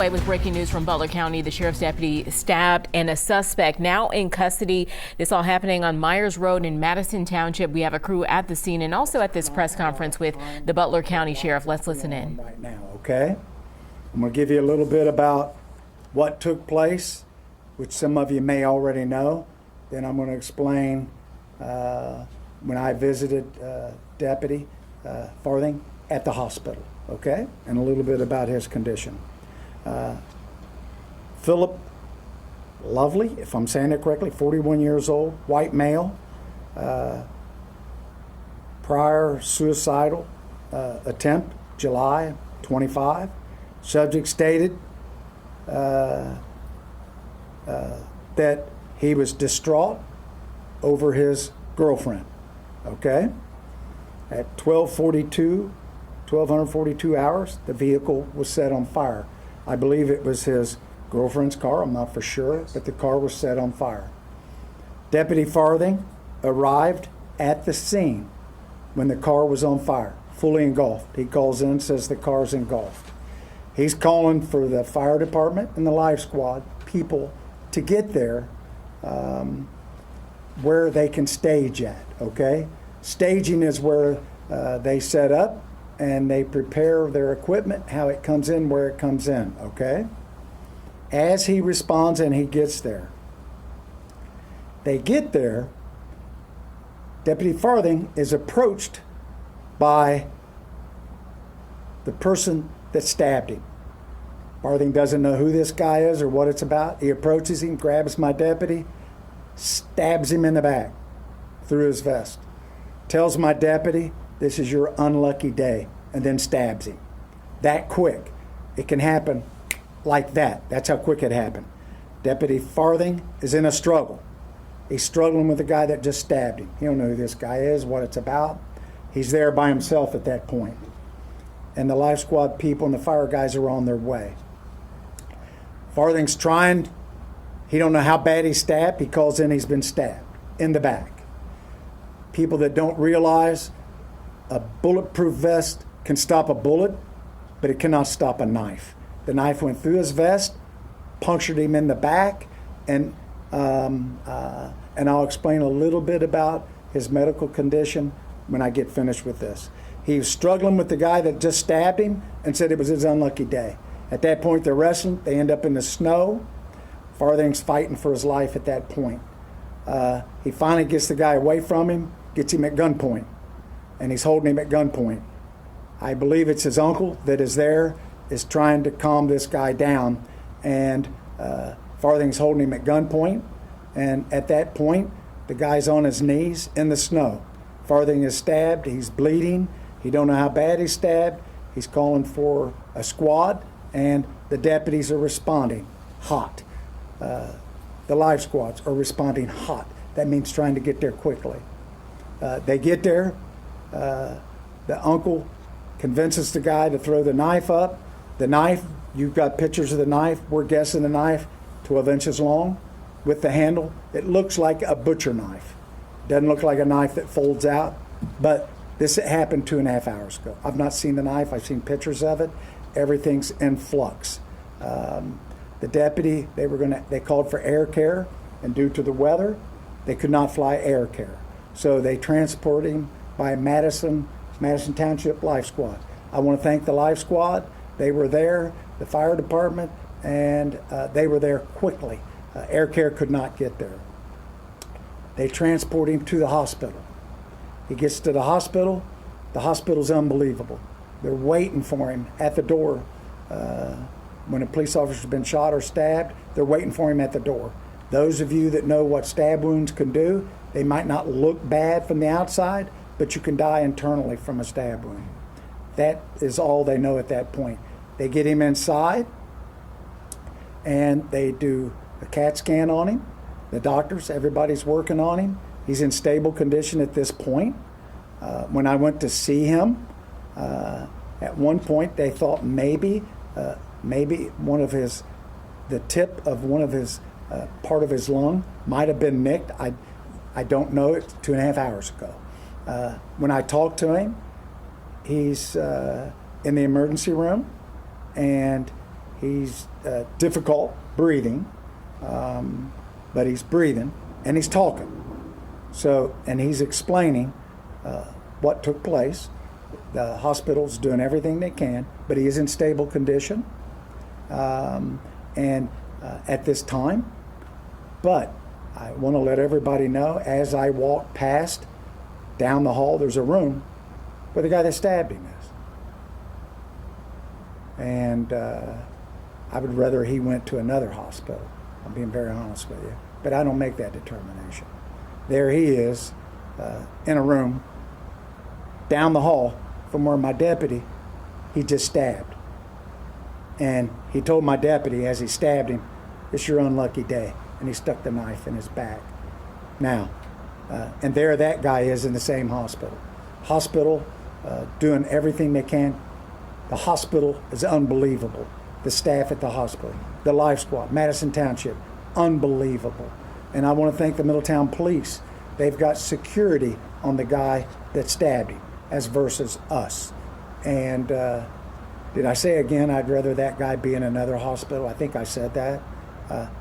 With breaking news from Butler County, the sheriff's deputy stabbed and a suspect now in custody. This all happening on Myers Road in Madison Township. We have a crew at the scene and also at this press conference with the Butler County Sheriff. Let's listen in. Right now, okay? I'm going to give you a little bit about what took place, which some of you may already know. Then I'm going to explain when I visited Deputy Farthing at the hospital, okay? And a little bit about his condition. Philip Lovely, if I'm saying it correctly, 41 years old, white male, prior suicidal attempt, July 25. Subject stated that he was distraught over his girlfriend, okay? At 1242 hours, the vehicle was set on fire. I believe it was his girlfriend's car, I'm not for sure, but the car was set on fire. Deputy Farthing arrived at the scene when the car was on fire, fully engulfed. He calls in and says the car's engulfed. He's calling for the fire department and the life squad people to get there where they can stage at, okay? Staging is where they set up and they prepare their equipment, how it comes in, where it comes in, okay? As he responds and he gets there. They get there, Deputy Farthing is approached by the person that stabbed him. Farthing doesn't know who this guy is or what it's about. He approaches him, grabs my deputy, stabs him in the back through his vest. Tells my deputy, this is your unlucky day, and then stabs him. That quick. It can happen like that. That's how quick it happened. Deputy Farthing is in a struggle. He's struggling with the guy that just stabbed him. He don't know who this guy is, what it's about. He's there by himself at that point. And the life squad people and the fire guys are on their way. Farthing's trying. He don't know how bad he's stabbed. He calls in, he's been stabbed in the back. People that don't realize a bulletproof vest can stop a bullet, but it cannot stop a knife. The knife went through his vest, punctured him in the back, and I'll explain a little bit about his medical condition when I get finished with this. He was struggling with the guy that just stabbed him and said it was his unlucky day. At that point, they're wrestling. They end up in the snow. Farthing's fighting for his life at that point. He finally gets the guy away from him, gets him at gunpoint, and he's holding him at gunpoint. I believe it's his uncle that is there, is trying to calm this guy down, and Farthing's holding him at gunpoint, and at that point, the guy's on his knees in the snow. Farthing is stabbed, he's bleeding, he don't know how bad he's stabbed, he's calling for a squad, and the deputies are responding hot. The life squads are responding hot. That means trying to get there quickly. They get there, the uncle convinces the guy to throw the knife up. The knife, you've got pictures of the knife, we're guessing the knife 12 inches long with the handle. It looks like a butcher knife. Doesn't look like a knife that folds out, but this happened 2.5 hours ago. I've not seen the knife, I've seen pictures of it. Everything's in flux. The deputy, they called for air care, and due to the weather, they could not fly air care. So they transport him by Madison Township Life Squad. I want to thank the Life Squad. They were there, the fire department, and they were there quickly. Air care could not get there. They transport him to the hospital. He gets to the hospital's unbelievable. They're waiting for him at the door. When a police officer's been shot or stabbed, they're waiting for him at the door. Those of you that know what stab wounds can do, they might not look bad from the outside, but you can die internally from a stab wound. That is all they know at that point. They get him inside, and they do a CAT scan on him. The doctors, everybody's working on him. He's in stable condition at this point. When I went to see him, at one point they thought maybe the tip of one of his part of his lung might have been nicked. I don't know. It's 2.5 hours ago. When I talked to him, he's in the emergency room, and He's difficult breathing, but he's breathing and he's talking. So, and he's explaining what took place. The hospital's doing everything they can, but he is in stable condition. And at this time, but I want to let everybody know, as I walk past down the hall, there's a room where the guy that stabbed him is. And I would rather he went to another hospital. I'm being very honest with you. But I don't make that determination. There he is in a room down the hall from where my deputy, he just stabbed. And he told my deputy as he stabbed him, "It's your unlucky day." And he stuck the knife in his back. Now, and there that guy is in the same hospital. Hospital doing everything they can. The hospital is unbelievable. The staff at the hospital, the Life Squad, Madison Township, unbelievable. And I want to thank the Middletown Police. They've got security on the guy that stabbed him, as versus us. And did I say again, I'd rather that guy be in another hospital? I think I said that,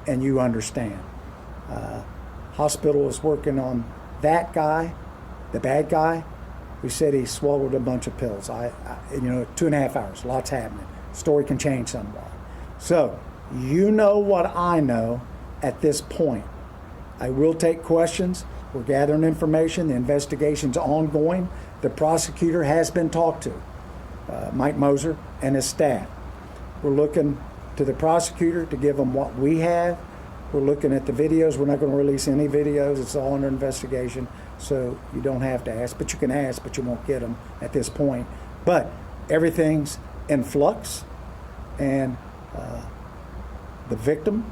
and you understand. Hospital is working on that guy, the bad guy, who said he swallowed a bunch of pills. 2.5 hours, lots happening. Story can change somewhat. So, you know what I know at this point. I will take questions. We're gathering information. The investigation's ongoing. The prosecutor has been talked to, Mike Moser and his staff. We're looking to the prosecutor to give them what we have. We're looking at the videos. We're not going to release any videos. It's all under investigation, so you don't have to ask. But you can ask, but you won't get them at this point. But everything's in flux, and the victim,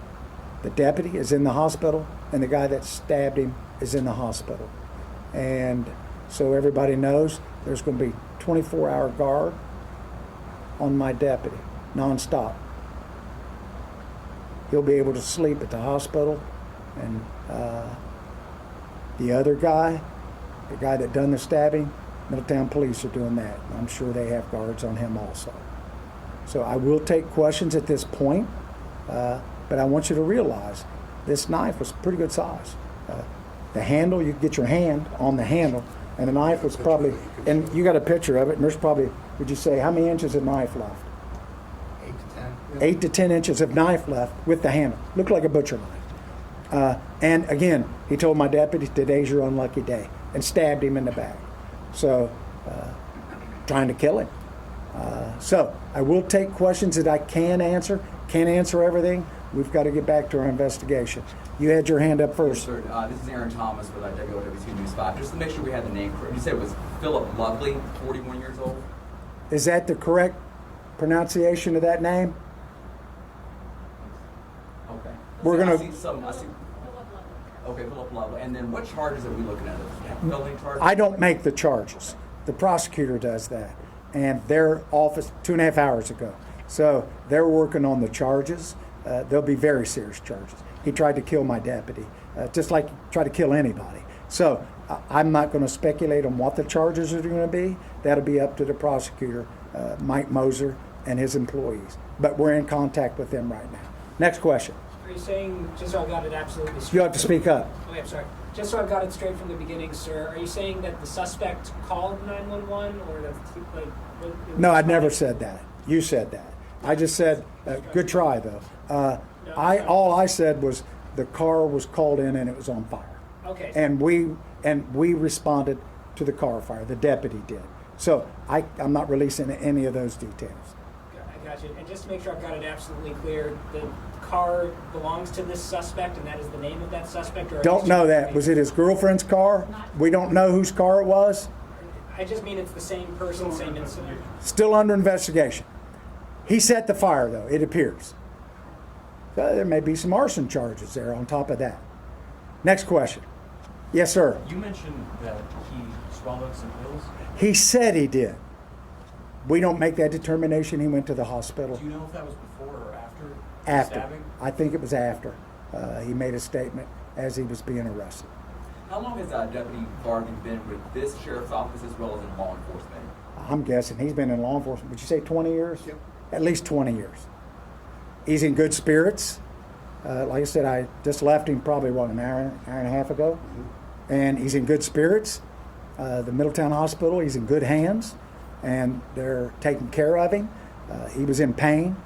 the deputy, is in the hospital, and the guy that stabbed him is in the hospital. And so everybody knows there's going to be 24-hour guard on my deputy, nonstop. He'll be able to sleep at the hospital, and the other guy, the guy that done the stabbing, Middletown Police are doing that. I'm sure they have guards on him also. So I will take questions at this point, but I want you to realize this knife was pretty good size. The handle, you could get your hand on the handle, and the knife was probably, and you got a picture of it, and there's probably, would you say, how many inches of knife left? 8 to 10. 8 to 10 inches of knife left with the handle. Looked like a butcher knife. And again, he told my deputy, "Today's your unlucky day," and stabbed him in the back. So, trying to kill him. So, I will take questions that I can answer. Can't answer everything. We've got to get back to our investigation. You had your hand up first. Sir, this is Aaron Thomas with WOWC News 5. Just to make sure we had the name correct. You said it was Philip Lovely, 41 years old? Is that the correct pronunciation of that name? Okay. We're So gonna- I see. Okay, Philip Lovely. And then what charges are we looking at? Felony charges? I don't make the charges. The prosecutor does that. And their office, 2.5 hours ago. So they're working on the charges. They'll be very serious charges. He tried to kill my deputy, just like he tried to kill anybody. So I'm not going to speculate on what the charges are going to be. That'll be up to the prosecutor, Mike Moser, and his employees. But we're in contact with them right now. Next question. Are you saying, just so I got it absolutely straight? You have to speak up. Okay, I'm sorry. Just so I got it straight from the beginning, sir, are you saying that the suspect called 911 or that, No, I never said that. You said that. I just said, good try though. All I said was the car was called in and it was on fire. Okay. And we responded to the car fire. The deputy did. So I'm not releasing any of those details. I got you. And just to make sure I've got it absolutely clear, the car belongs to this suspect and that is the name of that suspect? Or Don't know that. Was it his girlfriend's car? We don't know whose car it was. I just mean it's the same person, same incident. Still under investigation. He set the fire though, it appears. So there may be some arson charges there on top of that. Next question. Yes, sir. You mentioned that he swallowed some pills. He said he did. We don't make that determination. He went to the hospital. Do you know if that was before or after the After. stabbing? I think it was after. He made a statement as he was being arrested. How long has Deputy Vargan been with this sheriff's office as well as in law enforcement? I'm guessing he's been in law enforcement. Would you say 20 years? Yep. At least 20 years. He's in good spirits. Like I said, I just left him probably, an hour and a half ago. And he's in good spirits. The Middletown Hospital, he's in good hands, and they're taking care of him. He was in pain.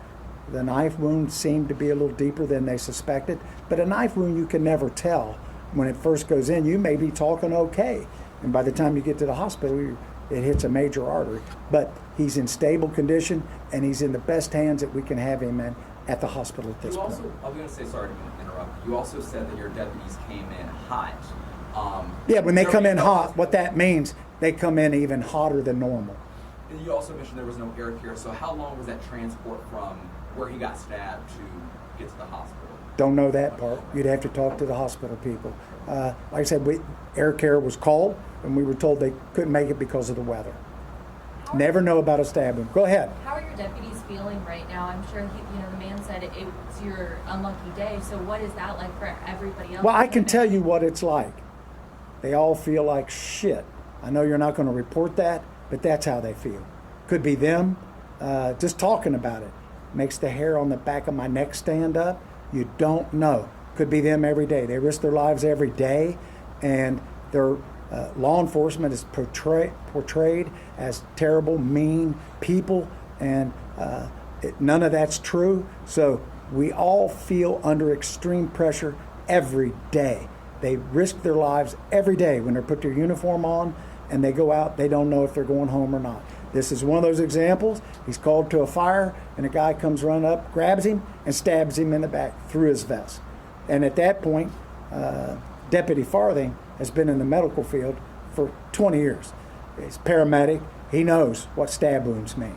The knife wound seemed to be a little deeper than they suspected, but a knife wound you can never tell. When it first goes in, you may be talking okay, and by the time you get to the hospital, it hits a major artery. But he's in stable condition, and he's in the best hands that we can have him in at the hospital at this You point. also, I was going to say, sorry to interrupt. You also said that your deputies came in hot. Yeah, when they there come was in no- hot, what that means, they come in even hotter than normal. And you also mentioned there was no air care. So how long was that transport from where he got stabbed to get to the hospital? Don't know that part. You'd have to talk to the hospital people. Like I said, air care was called, and we were told they couldn't make it because of the weather. Never know about a stabbing. Go ahead. How are your deputies feeling right now? I'm sure the man said it's your unlucky day. So what is that like for everybody else? Well, I can tell you what it's like. They all feel like shit. I know you're not going to report that, but that's how they feel. Could be them. Just talking about it makes the hair on the back of my neck stand up. You don't know. Could be them every day. They risk their lives every day, and their law enforcement is portrayed as terrible, mean people, and none of that's true. So we all feel under extreme pressure every day. They risk their lives every day when they put their uniform on and they go out. They don't know if they're going home or not. This is one of those examples. He's called to a fire, and a guy comes running up, grabs him, and stabs him in the back through his vest. And at that point, Deputy Farthing has been in the medical field for 20 years. He's paramedic. He knows what stab wounds mean.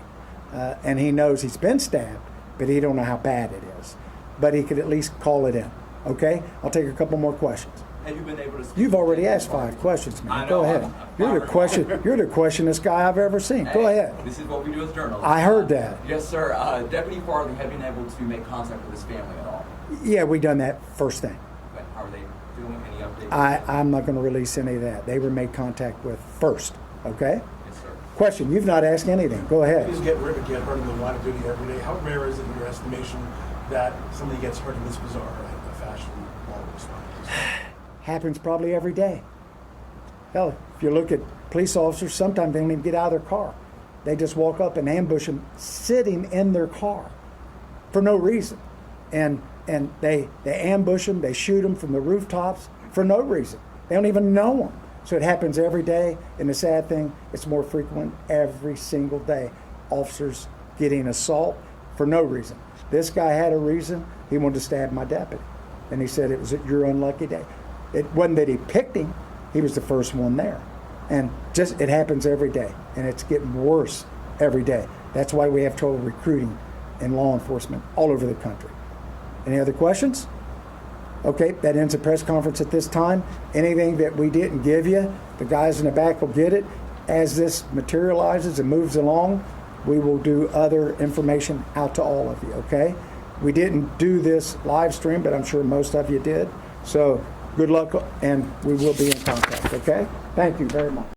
And he knows he's been stabbed, but he don't know how bad it is. But he could at least call it in. Okay? I'll take a couple more questions. Have you been able to speak You've to already Deputy asked 5 Farthing? questions, man. I Go know, ahead. I'm You're the questionest guy I've ever seen. Go Hey, ahead. This is what we do as journalists. I heard that. Yes, sir. Deputy Farthing, have you been able to make contact with his family at all? Yeah, we done that first thing. How are they doing? Any updates? I'm not going to release any of that. They were made contact with first. Okay? Yes, sir. Question. You've not asked anything. Go ahead. Just get hurt in the line of duty every day. How rare is it in your estimation that somebody gets hurt in this bizarre fashion while responding? Happens probably every day. Hell, if you look at police officers, sometimes they don't even get out of their car. They just walk up and ambush them sitting in their car for no reason. And they ambush them, they shoot them from the rooftops for no reason. They don't even know them. So it happens every day, and the sad thing, it's more frequent every single day. Officers getting assault for no reason. This guy had a reason. He wanted to stab my deputy. And he said it was your unlucky day. It wasn't that he picked him. He was the first one there. And just it happens every day, and it's getting worse every day. That's why we have trouble recruiting in law enforcement all over the country. Any other questions? Okay, that ends the press conference at this time. Anything that we didn't give you, the guys in the back will get it. As this materializes and moves along, we will do other information out to all of you, okay? We didn't do this live stream, but I'm sure most of you did. So good luck, and we will be in contact, okay? Thank you very much.